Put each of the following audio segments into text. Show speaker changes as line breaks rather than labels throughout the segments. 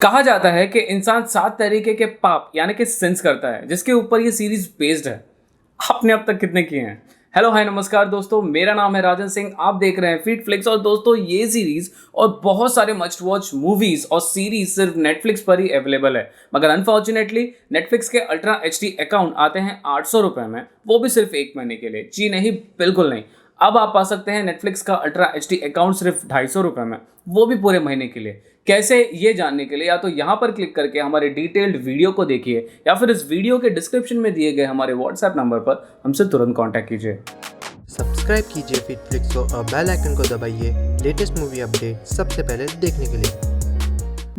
कहा जाता है कि इंसान 7 तरीके के पाप यानी कि सिंस करता है जिसके ऊपर ये सीरीज बेस्ड है। आपने अब तक कितने किए हैं? हेलो हाय नमस्कार दोस्तों, मेरा नाम है राजन सिंह। आप देख रहे हैं फीड फ्लिक्स। और दोस्तों, ये सीरीज और बहुत सारे मस्ट वॉच मूवीज और सीरीज सिर्फ नेटफ्लिक्स पर ही अवेलेबल है। मगर अनफॉर्चुनेटली नेटफ्लिक्स के अल्ट्रा एचडी अकाउंट आते हैं 800 रुपए में, वो भी सिर्फ एक महीने के लिए। जी नहीं, बिल्कुल नहीं। अब आप पा सकते हैं नेटफ्लिक्स का अल्ट्रा एचडी अकाउंट सिर्फ 250 रुपए में, वो भी पूरे महीने के लिए। कैसे, ये जानने के लिए या तो यहाँ पर क्लिक करके हमारे डिटेल्ड वीडियो को देखिए या फिर इस वीडियो के डिस्क्रिप्शन में दिए गए हमारे व्हाट्सएप नंबर पर हमसे तुरंत कांटेक्ट कीजिए।
सब्सक्राइब कीजिए फिटफ्लिक्स को और बेल आइकन को दबाइए लेटेस्ट मूवी अपडेट सबसे पहले देखने के लिए।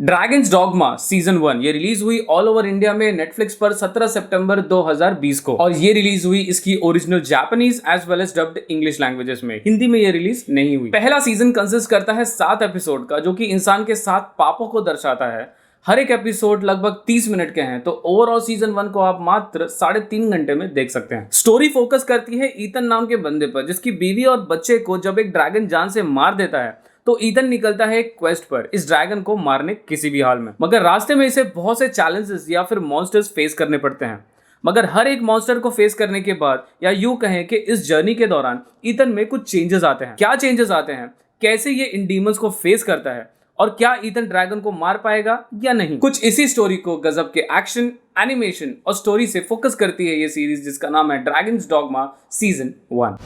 ड्रैगन्स डॉगमा सीजन 1 ये रिलीज हुई ऑल ओवर इंडिया में नेटफ्लिक्स पर 17 सितंबर 2020 को, और ये रिलीज हुई इसकी original Japanese as well as dubbed English languages में। हिंदी में ये रिलीज नहीं हुई। पहला सीजन कंसिस्ट करता है 7 एपिसोड का, जो कि इंसान के 7 पापों को दर्शाता है। हर एक एपिसोड लगभग 30 मिनट के हैं, तो ओवरऑल सीजन 1 को आप मात्र 3.5 घंटे में देख सकते हैं। स्टोरी फोकस करती है ईथन नाम के बंदे पर, जिसकी बीवी और बच्चे को जब एक ड्रैगन जान से मार देता है तो ईथन निकलता है एक क्वेस्ट पर इस ड्रैगन को मारने किसी भी हाल में। मगर रास्ते में इसे बहुत से चैलेंजेस या फिर मॉन्स्टर्स फेस करने पड़ते हैं। मगर हर एक मॉन्स्टर को फेस करने के बाद, या यूं कहें कि इस जर्नी के दौरान ईथन में कुछ चेंजेस आते हैं। क्या चेंजेस आते हैं, कैसे ये इन डीमंस को फेस करता है, और क्या ईथन ड्रैगन को मार पाएगा या नहीं, कुछ इसी स्टोरी को गजब के एक्शन, एनिमेशन और स्टोरी से फोकस करती है ये सीरीज, जिसका नाम है dragons dogma season 1।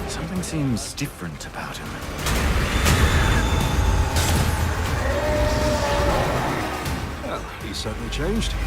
Something seems different about him. Well, he's certainly changed.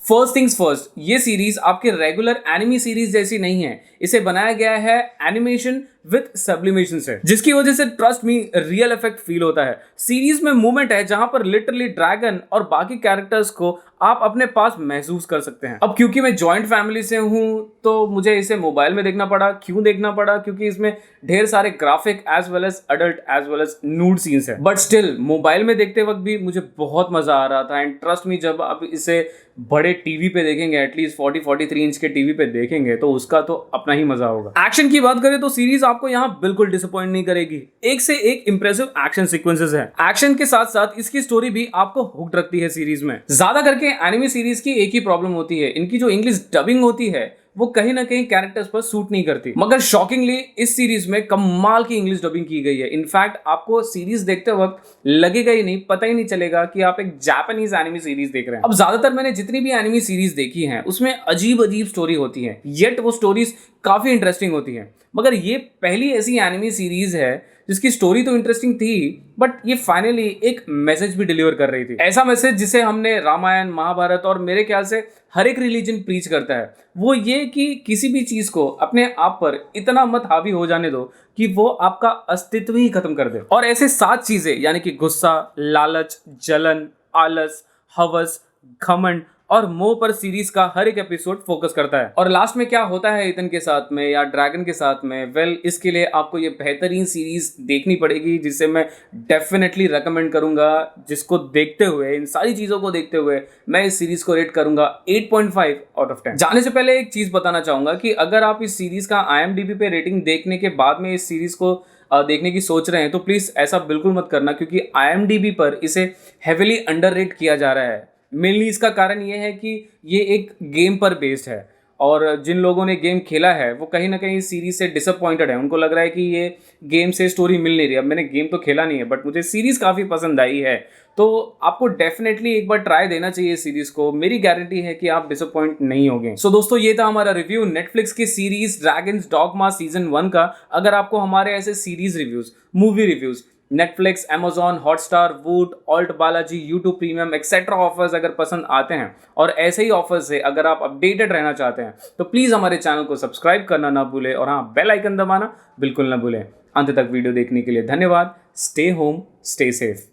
First things first, ये सीरीज आपके रेगुलर एनिमी सीरीज जैसी नहीं है। इसे बनाया गया है एनिमेशन विद सब्लिमेशन से, जिसकी वजह से trust me real effect feel होता है। सीरीज में मूवमेंट है जहां पर लिटरली ड्रैगन और बाकी कैरेक्टर्स को आप अपने पास महसूस कर सकते हैं। अब क्योंकि मैं जॉइंट फैमिली से हूं तो मुझे इसे मोबाइल में देखना पड़ा। क्यों देखना पड़ा? क्योंकि इसमें ढेर सारे graphic as well as adult as well as nude scenes है। बट स्टिल मोबाइल में देखते वक्त भी मुझे बहुत मजा आ रहा था। एंड ट्रस्ट मी, जब आप इसे बड़े टीवी पे देखेंगे, एटलीस्ट 40-43 इंच के टीवी पे देखेंगे, तो उसका तो अपना ही मजा होगा। एक्शन की बात करें तो सीरीज आपको यहाँ बिल्कुल डिसअपॉइंट नहीं करेगी। एक से एक इंप्रेसिव एक्शन सीक्वेंसेस हैं। एक्शन के साथ साथ इसकी स्टोरी भी आपको हुक्ड रखती है सीरीज में। ज्यादा करके एनिमे सीरीज की एक ही प्रॉब्लम होती है, इनकी जो इंग्लिश डबिंग होती है वो कहीं ना कहीं कैरेक्टर्स पर सूट नहीं करती। मगर शॉकिंगली इस सीरीज में कमाल की इंग्लिश डबिंग की गई है। इनफैक्ट आपको सीरीज देखते वक्त लगेगा ही नहीं, पता ही नहीं चलेगा कि आप एक जापानीज एनिमे सीरीज देख रहे हैं। अब ज्यादातर मैंने जितनी भी एनिमे सीरीज देखी हैं उसमें अजीब अजीब स्टोरी होती है, येट वो स्टोरीज काफी इंटरेस्टिंग होती है। मगर ये पहली ऐसी एनिमे सीरीज है जिसकी स्टोरी तो इंटरेस्टिंग थी, बट ये फाइनली एक मैसेज भी डिलीवर कर रही थी। ऐसा मैसेज जिसे हमने रामायण, महाभारत और मेरे ख्याल से हर एक रिलीजन प्रीच करता है। वो ये कि किसी भी चीज को अपने आप पर इतना मत हावी हो जाने दो कि वो आपका अस्तित्व ही खत्म कर दे। और ऐसे 7 चीजें यानी कि गुस्सा, लालच, जलन, आलस, हवस, घमंड और मोह पर सीरीज का हर एक एपिसोड फोकस करता है। और लास्ट में क्या होता है ईथन के साथ में या ड्रैगन के साथ में, वेल इसके लिए आपको ये बेहतरीन सीरीज देखनी पड़ेगी, जिसे मैं डेफिनेटली रेकमेंड करूंगा। जिसको देखते हुए, इन सारी चीजों को देखते हुए मैं इस सीरीज को रेट करूंगा 8.5 आउट ऑफ 10। जाने से पहले एक चीज बताना चाहूंगा कि अगर आप इस सीरीज का IMDb पे रेटिंग देखने के बाद में इस सीरीज को देखने की सोच रहे हैं तो प्लीज ऐसा बिल्कुल मत करना, क्योंकि IMDb पर इसे हेविली अंडररेट किया जा रहा है। मेनली इसका कारण ये है कि ये एक गेम पर बेस्ड है, और जिन लोगों ने गेम खेला है वो कहीं ना कहीं इस सीरीज से डिसअपॉइंटेड है। उनको लग रहा है कि ये गेम से स्टोरी मिल नहीं रही। अब मैंने गेम तो खेला नहीं है, बट मुझे सीरीज काफ़ी पसंद आई है, तो आपको डेफिनेटली एक बार ट्राई देना चाहिए सीरीज को। मेरी गारंटी है कि आप डिसअपॉइंट नहीं होंगे। सो दोस्तों, ये था हमारा रिव्यू नेटफ्लिक्स की सीरीज ड्रैगन्स डॉगमा सीजन 1 का। अगर आपको हमारे ऐसे series reviews, movie reviews, Netflix, Amazon, Hotstar, Voot, ALTBalaji, YouTube premium etcetera offers अगर पसंद आते हैं, और ऐसे ही ऑफर्स से अगर आप अपडेटेड रहना चाहते हैं, तो प्लीज़ हमारे चैनल को सब्सक्राइब करना ना भूलें, और हाँ, बेल आइकन दबाना बिल्कुल ना भूलें। अंत तक वीडियो देखने के लिए धन्यवाद। Stay home, stay safe.